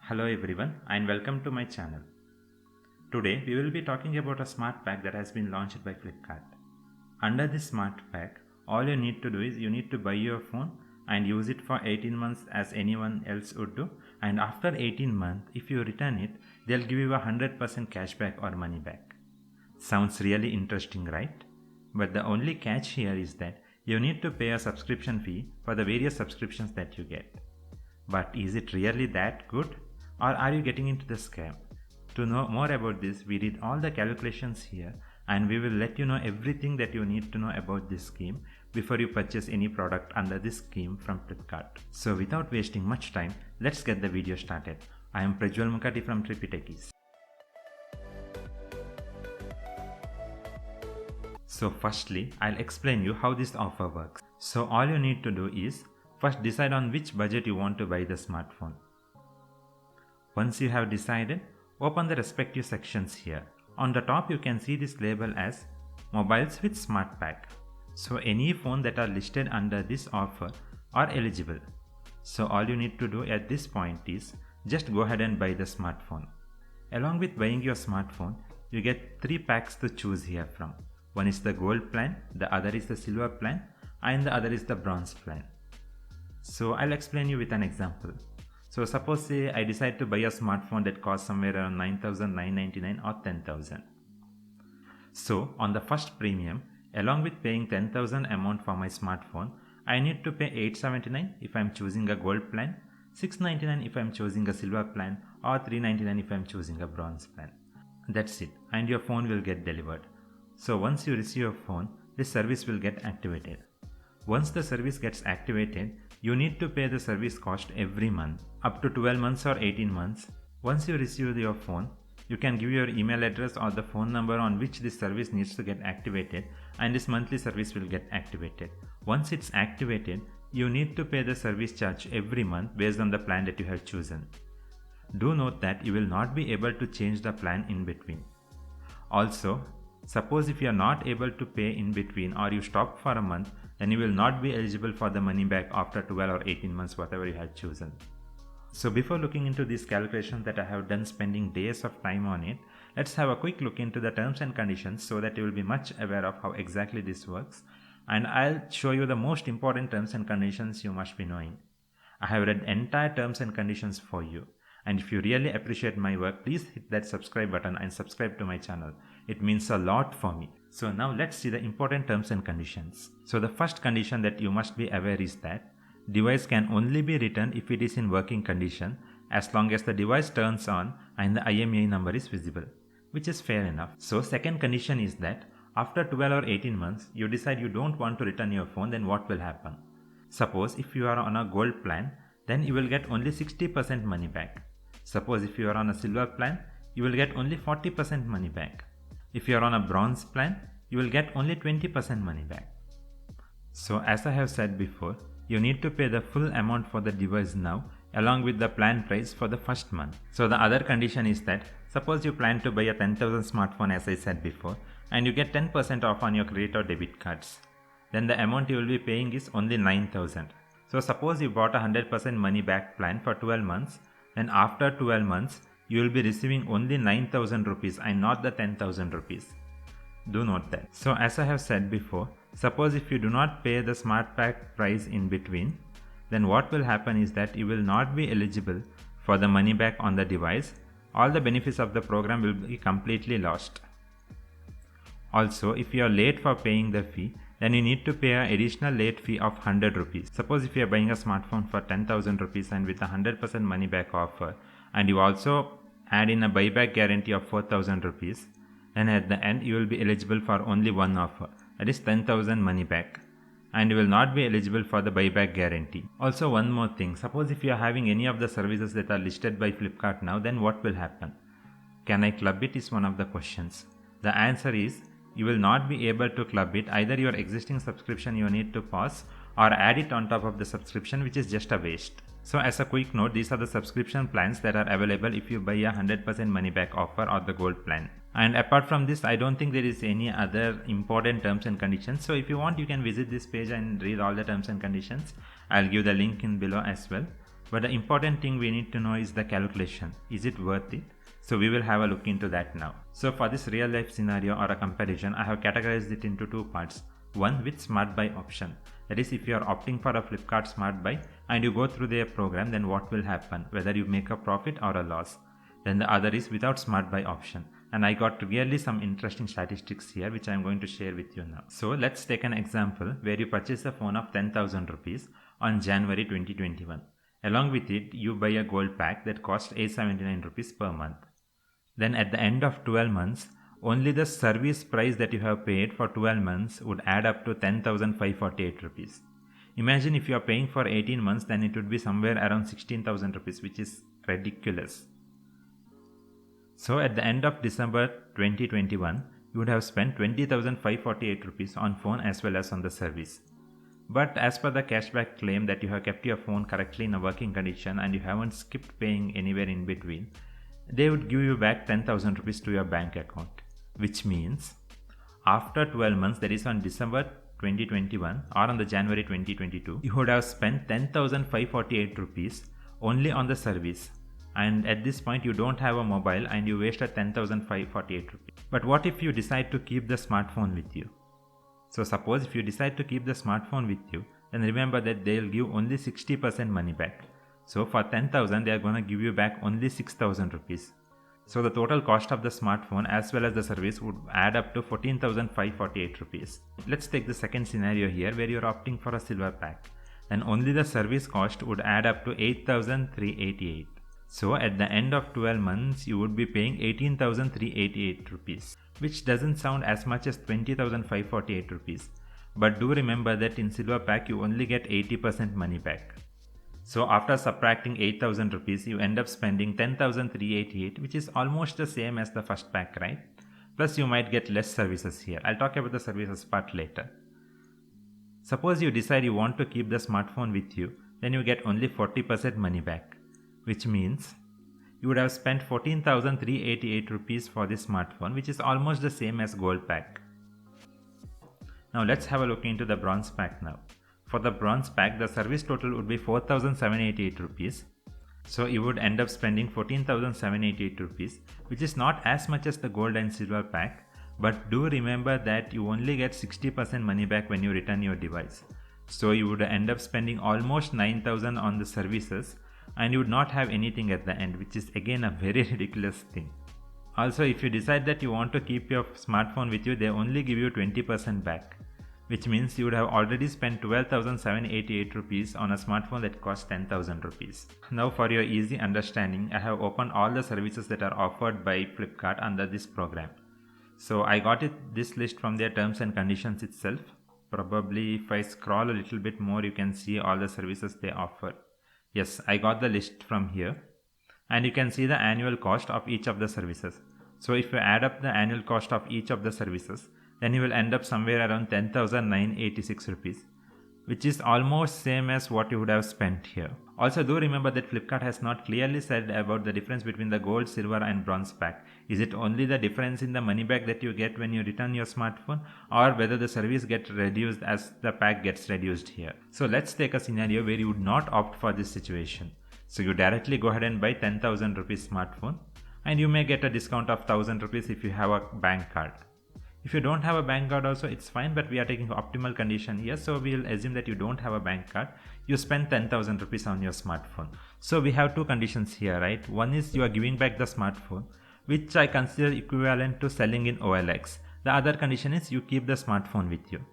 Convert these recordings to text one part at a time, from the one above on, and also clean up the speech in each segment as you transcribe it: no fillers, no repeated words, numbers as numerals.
Hello everyone and welcome to my channel. Today we will be talking about a smart pack that has been launched by Flipkart. Under this smart pack, all you need to do is you need to buy your phone and use it for 18 months as anyone else would do, and after 18 months if you return it, they'll give you a 100% cashback or money back. Sounds really interesting, right? But the only catch here is that you need to pay a subscription fee for the various subscriptions that you get. But is it really that good? Or are you getting into the scam? To know more about this, we did all the calculations here and we will let you know everything that you need to know about this scheme before you purchase any product under this scheme from Flipkart. So without wasting much time, let's get the video started. I am Prajwal Mukherjee from Tripitechies. So firstly, I'll explain you how this offer works. So all you need to do is first decide on which budget you want to buy the smartphone. Once you have decided, open the respective sections here. On the top you can see this label as Mobiles with Smart Pack. So any phone that are listed under this offer are eligible. So all you need to do at this point is just go ahead and buy the smartphone. Along with buying your smartphone, you get 3 packs to choose here from. One is the gold plan, the other is the silver plan, and the other is the bronze plan. So I'll explain you with an example. So suppose say I decide to buy a smartphone that costs somewhere around 9,999 or 10,000. So on the first premium, along with paying 10,000 amount for my smartphone, I need to pay 879 if I'm choosing a gold plan, 699 if I'm choosing a silver plan, or 399 if I'm choosing a bronze plan. That's it, and your phone will get delivered. So once you receive your phone, this service will get activated. Once the service gets activated, you need to pay the service cost every month, up to 12 months or 18 months. Once you receive your phone, you can give your email address or the phone number on which this service needs to get activated, and this monthly service will get activated. Once it's activated, you need to pay the service charge every month based on the plan that you have chosen. Do note that you will not be able to change the plan in between. Also, suppose if you are not able to pay in between or you stop for a month, then you will not be eligible for the money back after 12 or 18 months, whatever you have chosen. So before looking into these calculations that I have done spending days of time on it, let's have a quick look into the terms and conditions so that you will be much aware of how exactly this works. And I'll show you the most important terms and conditions you must be knowing. I have read entire terms and conditions for you. And if you really appreciate my work, please hit that subscribe button and subscribe to my channel. It means a lot for me. So now let's see the important terms and conditions. So the first condition that you must be aware is that device can only be returned if it is in working condition as long as the device turns on and the IMEI number is visible, which is fair enough. So second condition is that after 12 or 18 months, you decide you don't want to return your phone, then what will happen? Suppose if you are on a gold plan, then you will get only 60% money back. Suppose if you are on a silver plan, you will get only 40% money back. If you are on a bronze plan, you will get only 20% money back. So as I have said before, you need to pay the full amount for the device now along with the plan price for the first month. So the other condition is that suppose you plan to buy a 10,000 smartphone as I said before and you get 10% off on your credit or debit cards. Then the amount you will be paying is only 9,000. So suppose you bought a 100% money back plan for 12 months. Then after 12 months, you will be receiving only 9,000 rupees and not the 10,000 rupees. Do note that. So as I have said before, suppose if you do not pay the smart pack price in between, then what will happen is that you will not be eligible for the money back on the device. All the benefits of the program will be completely lost. Also, if you are late for paying the fee, then you need to pay an additional late fee of 100 rupees. Suppose if you are buying a smartphone for 10,000 rupees and with a 100% money back offer, and you also add in a buyback guarantee of 4,000 rupees, then at the end you will be eligible for only one offer, that is 10,000 money back, and you will not be eligible for the buyback guarantee. Also one more thing, suppose if you are having any of the services that are listed by Flipkart now, then what will happen? Can I club it is one of the questions. The answer is you will not be able to club it. Either your existing subscription you need to pause or add it on top of the subscription, which is just a waste. So as a quick note, these are the subscription plans that are available if you buy a 100% money back offer or the gold plan. And apart from this, I don't think there is any other important terms and conditions. So if you want, you can visit this page and read all the terms and conditions. I'll give the link in below as well. But the important thing we need to know is the calculation. Is it worth it? So we will have a look into that now. So for this real life scenario or a comparison, I have categorized it into two parts. One with Smart Buy option. That is, if you are opting for a Flipkart Smart Buy and you go through their program, then what will happen? Whether you make a profit or a loss. Then the other is without Smart Buy option. And I got really some interesting statistics here which I am going to share with you now. So let's take an example where you purchase a phone of 10,000 rupees on January 2021. Along with it, you buy a gold pack that costs 879 rupees per month. Then at the end of 12 months, only the service price that you have paid for 12 months would add up to 10,548 rupees. Imagine if you are paying for 18 months, then it would be somewhere around 16,000 rupees, which is ridiculous. So at the end of December 2021, you would have spent 20,548 rupees on phone as well as on the service. But as per the cashback claim that you have kept your phone correctly in a working condition and you haven't skipped paying anywhere in between, they would give you back 10,000 rupees to your bank account. Which means after 12 months, that is on December 2021 or on the January 2022, you would have spent 10,548 rupees only on the service. And at this point you don't have a mobile and you wasted 10,548 rupees. But what if you decide to keep the smartphone with you? So suppose if you decide to keep the smartphone with you, then remember that they'll give only 60% money back. So for 10,000 they are going to give you back only 6,000 rupees. So the total cost of the smartphone as well as the service would add up to 14,548 rupees. Let's take the second scenario here where you are opting for a silver pack. Then only the service cost would add up to 8,388. So at the end of 12 months you would be paying 18,388 rupees, which doesn't sound as much as 20,548 rupees. But do remember that in silver pack you only get 80% money back. So after subtracting 8,000 rupees, you end up spending 10,388, which is almost the same as the first pack, right? Plus you might get less services here. I'll talk about the services part later. Suppose you decide you want to keep the smartphone with you, then you get only 40% money back, which means you would have spent 14,388 rupees for this smartphone, which is almost the same as gold pack. Now let's have a look into the bronze pack now. For the bronze pack, the service total would be 4,788 rupees. So you would end up spending 14,788 rupees, which is not as much as the gold and silver pack. But do remember that you only get 60% money back when you return your device. So you would end up spending almost 9,000 on the services and you would not have anything at the end, which is again a very ridiculous thing. Also, if you decide that you want to keep your smartphone with you, they only give you 20% back, which means you would have already spent 12,788 rupees on a smartphone that costs 10,000 rupees. Now for your easy understanding, I have opened all the services that are offered by Flipkart under this program. So I got this list from their terms and conditions itself. Probably if I scroll a little bit more, you can see all the services they offer. Yes, I got the list from here. And you can see the annual cost of each of the services. So if you add up the annual cost of each of the services, then you will end up somewhere around 10,986 rupees, which is almost same as what you would have spent here. Also do remember that Flipkart has not clearly said about the difference between the gold, silver and bronze pack. Is it only the difference in the money back that you get when you return your smartphone, or whether the service gets reduced as the pack gets reduced here? So let's take a scenario where you would not opt for this situation. So you directly go ahead and buy 10,000 rupees smartphone and you may get a discount of 1,000 rupees if you have a bank card. If you don't have a bank card also, it's fine, but we are taking optimal condition here. So we will assume that you don't have a bank card. You spend 10,000 rupees on your smartphone. So we have two conditions here, right? One is you are giving back the smartphone, which I consider equivalent to selling in OLX. The other condition is you keep the smartphone with you.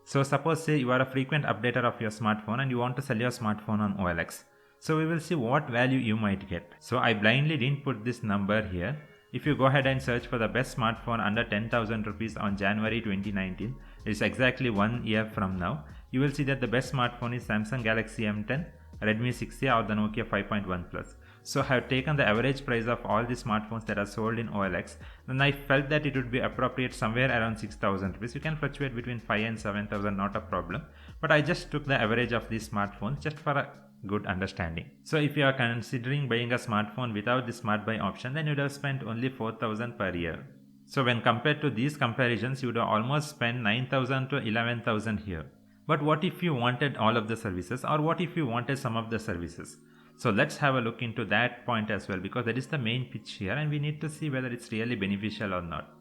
So suppose say you are a frequent updater of your smartphone and you want to sell your smartphone on OLX. So we will see what value you might get. So I blindly didn't put this number here. If you go ahead and search for the best smartphone under 10,000 rupees on January 2019, it is exactly 1 year from now, you will see that the best smartphone is Samsung Galaxy M10, Redmi 6A or the Nokia 5.1 Plus. So I have taken the average price of all the smartphones that are sold in OLX, and I felt that it would be appropriate somewhere around 6,000 rupees. You can fluctuate between 5 and 7,000, not a problem. But I just took the average of these smartphones just for a good understanding. So if you are considering buying a smartphone without the Smart Buy option, then you would have spent only 4,000 per year. So when compared to these comparisons, you would have almost spent 9,000 to 11,000 here. But what if you wanted all of the services, or what if you wanted some of the services? So let's have a look into that point as well, because that is the main pitch here and we need to see whether it's really beneficial or not.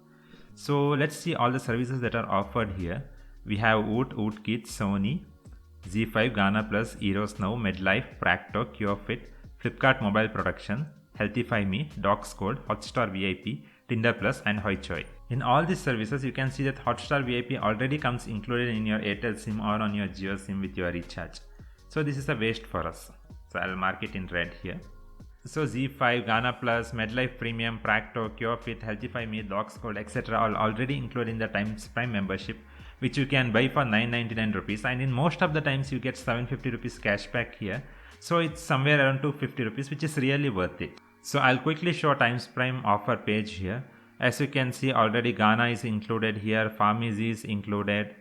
So let's see all the services that are offered here. We have Woot Kids, Sony, Z5, Ghana Plus, Eros Now, MedLife, Practo, CureFit, Flipkart Mobile Production, Healthify Me, Docs Code, Hotstar VIP, Tinder Plus and Hoichoi. In all these services, you can see that Hotstar VIP already comes included in your Airtel SIM or on your Jio SIM with your recharge. So this is a waste for us. So I'll mark it in red here. So Z5, Ghana Plus, MedLife Premium, Practo, CureFit, Healthify Me, Docs Code, etc. are already included in the Times Prime membership, which you can buy for 999 rupees, and in most of the times you get 750 rupees cashback here. So it's somewhere around 250 rupees, which is really worth it. So I'll quickly show Times Prime offer page here. As you can see, already Ghana is included here, Pharmacy is included,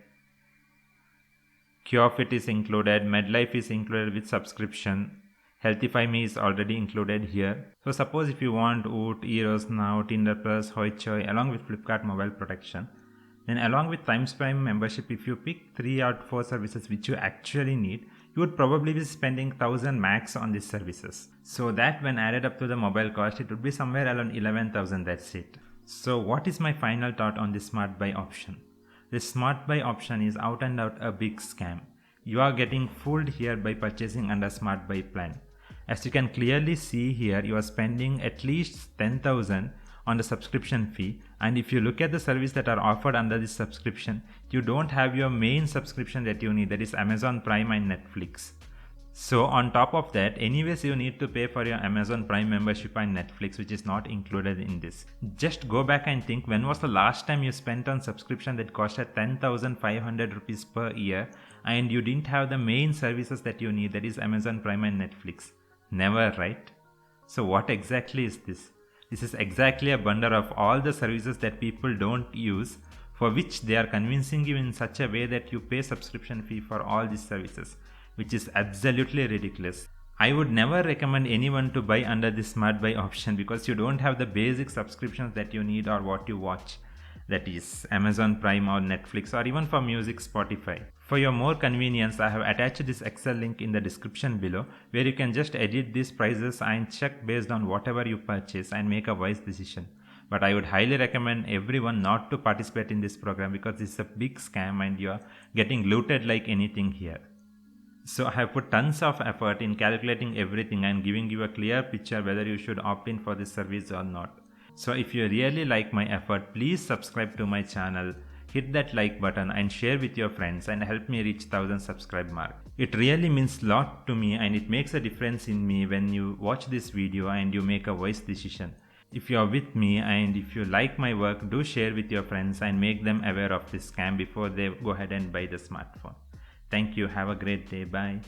CureFit is included, MedLife is included with subscription, Healthify Me is already included here. So suppose if you want Woot, Eros Now, Tinder Plus, Hoichoi along with Flipkart Mobile Protection, then along with Times Prime membership, if you pick 3 or 4 services which you actually need, you would probably be spending 1000 max on these services. So that when added up to the mobile cost, it would be somewhere around 11,000, that's it. So what is my final thought on the Smart Buy option? This Smart Buy option is out and out a big scam. You are getting fooled here by purchasing under Smart Buy plan. As you can clearly see here, you are spending at least 10,000 on the subscription fee, and if you look at the service that are offered under this subscription, you don't have your main subscription that you need, that is Amazon Prime and Netflix. So on top of that, anyways you need to pay for your Amazon Prime membership and Netflix, which is not included in this. Just go back and think, when was the last time you spent on subscription that costed 10,500 rupees per year and you didn't have the main services that you need, that is Amazon Prime and Netflix? Never, right? So what exactly is this? This is exactly a bundle of all the services that people don't use, for which they are convincing you in such a way that you pay subscription fee for all these services, which is absolutely ridiculous. I would never recommend anyone to buy under this Smart Buy option, because you don't have the basic subscriptions that you need or what you watch, that is Amazon Prime or Netflix, or even for music, Spotify. For your more convenience, I have attached this Excel link in the description below, where you can just edit these prices and check based on whatever you purchase and make a wise decision. But I would highly recommend everyone not to participate in this program, because this is a big scam and you are getting looted like anything here. So I have put tons of effort in calculating everything and giving you a clear picture whether you should opt in for this service or not. So if you really like my effort, please subscribe to my channel, hit that like button and share with your friends and help me reach 1000 subscribe mark. It really means a lot to me and it makes a difference in me when you watch this video and you make a wise decision. If you are with me and if you like my work, do share with your friends and make them aware of this scam before they go ahead and buy the smartphone. Thank you. Have a great day. Bye.